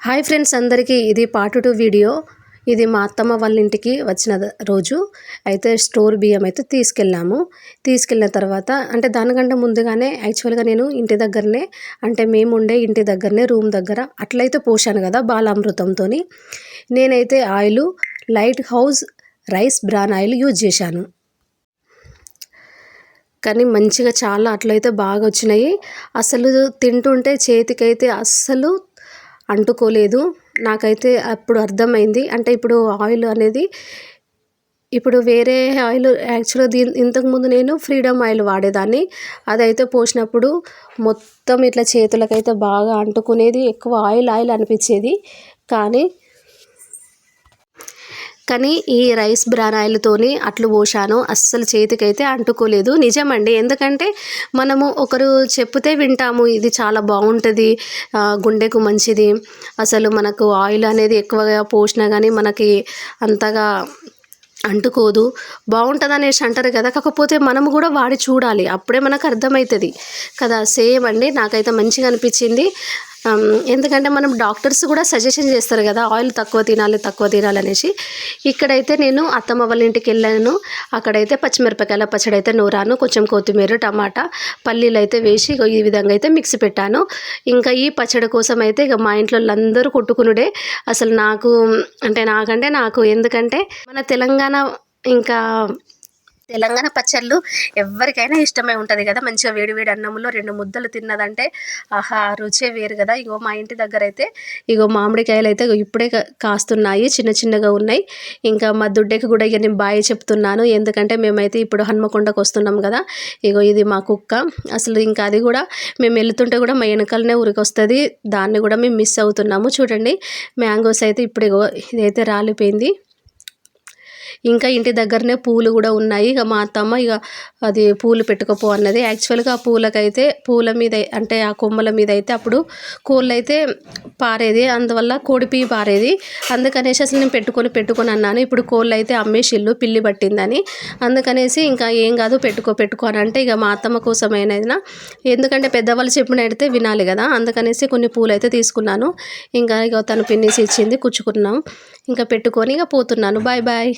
Hi friends అందరికీ ఇది part 2 video. ఇది మా అత్తమ్మ వాళ్ళ ఇంటికి వచ్చిన రోజు అయితే స్టోర్ బియ్యం అయితే తీసుకెళ్ళిన తర్వాత అంటే దానికంటే ముందుగానే యాక్చువల్గా నేను ఇంటి దగ్గరనే అంటే మేము ఉండే ఇంటి దగ్గరనే రూమ్ దగ్గర అట్లయితే పోసాను కదా బాలామృతంతో. నేనైతే oil light house rice bran oil use చేశాను. కానీ మంచిగా చాలా అట్లయితే బాగా వచ్చినాయి. అసలు తింటుంటే చేతికైతే అస్సలు అంటుకోలేదు. నాకైతే అప్పుడు అర్థమైంది. అంటే ఇప్పుడు ఆయిల్ అనేది ఇప్పుడు వేరే ఆయిల్ యాక్చువల్గా ఇంతకుముందు నేను ఫ్రీడమ్ ఆయిల్ వాడేదాన్ని. అదైతే పోసినప్పుడు మొత్తం ఇట్లా చేతులకైతే బాగా అంటుకునేది, ఎక్కువ ఆయిల్ అనిపించేది. కానీ ఈ రైస్ బ్రాన్ ఆయిల్తోని అట్లు పోసాను, అస్సలు చేతికైతే అంటుకోలేదు. నిజమండి, ఎందుకంటే మనము ఒకరు చెప్తే వింటాము, ఇది చాలా బాగుంటుంది, గుండెకు మంచిది, అసలు మనకు ఆయిల్ అనేది ఎక్కువగా పోసినా కానీ మనకి అంతగా అంటుకోదు, బాగుంటుంది అనేసి అంటారు కదా. కాకపోతే మనము కూడా వాడి చూడాలి, అప్పుడే మనకు అర్థమవుతుంది కదా. సేమ్ అండి, నాకైతే మంచిగా అనిపించింది. ఎందుకంటే మనం డాక్టర్స్ కూడా సజెషన్ చేస్తారు కదా, ఆయిల్ తక్కువ తినాలి అనేసి. ఇక్కడైతే నేను అత్తమ్మ వాళ్ళ ఇంటికి వెళ్ళాను. అక్కడైతే పచ్చిమిరపకాయల పచ్చడి అయితే నూరాను, కొంచెం కొత్తిమీర, టమాటా, పల్లీలు అయితే వేసి ఈ విధంగా అయితే మిక్సీ పెట్టాను. ఇంకా ఈ పచ్చడి కోసం అయితే ఇక మా ఇంట్లో అందరూ కొట్టుకునుడే. అసలు నాకు ఎందుకంటే మన ఇంకా తెలంగాణ పచ్చళ్ళు ఎవరికైనా ఇష్టమే ఉంటుంది కదా. మంచిగా వేడి అన్నంలో 2 ముద్దలు తిన్నదంటే ఆహా, రుచే వేరు కదా. ఇగో మా ఇంటి దగ్గర అయితే మామిడికాయలు అయితే ఇప్పుడే కాస్తున్నాయి, చిన్నగా ఉన్నాయి. ఇంకా మా దుడ్డకి కూడా ఇక నేను బాయ్ చెప్తున్నాను, ఎందుకంటే మేమైతే ఇప్పుడు హన్మకొండకు వస్తున్నాం కదా. ఇది మా కుక్క. అసలు ఇంకా అది కూడా మేము వెళ్తుంటే కూడా మా వెనకాలనే వస్తుంది, దాన్ని కూడా మేము మిస్ అవుతున్నాము. చూడండి, మ్యాంగోస్ అయితే ఇప్పుడు ఇదైతే రాలిపోయింది. ఇంకా ఇంటి దగ్గరనే పూలు కూడా ఉన్నాయి. ఇక మా అత్తమ్మ అది పూలు పెట్టుకోపో అన్నది. యాక్చువల్గా ఆ పూల మీద అంటే ఆ కొమ్మల మీద అయితే అప్పుడు కోళ్ళు అయితే పారేది, అందువల్ల కోడిపి పారేది. అందుకనేసి అసలు నేను పెట్టుకొని అన్నాను. ఇప్పుడు కోళ్ళు అయితే అమ్మేసిల్లు, పిల్లి పట్టిందని. అందుకనేసి ఇంకా ఏం కాదు పెట్టుకో అని అంటే ఇక మా అత్తమ్మ కోసమైనా, ఎందుకంటే పెద్దవాళ్ళు చెప్పినట్టయితే వినాలి కదా. అందుకనేసి కొన్ని పూలు అయితే తీసుకున్నాను. ఇంకా తను పిన్నేసి ఇచ్చింది, కుచ్చుకున్నాం. ఇంకా పెట్టుకొని పోతున్నాను. బాయ్.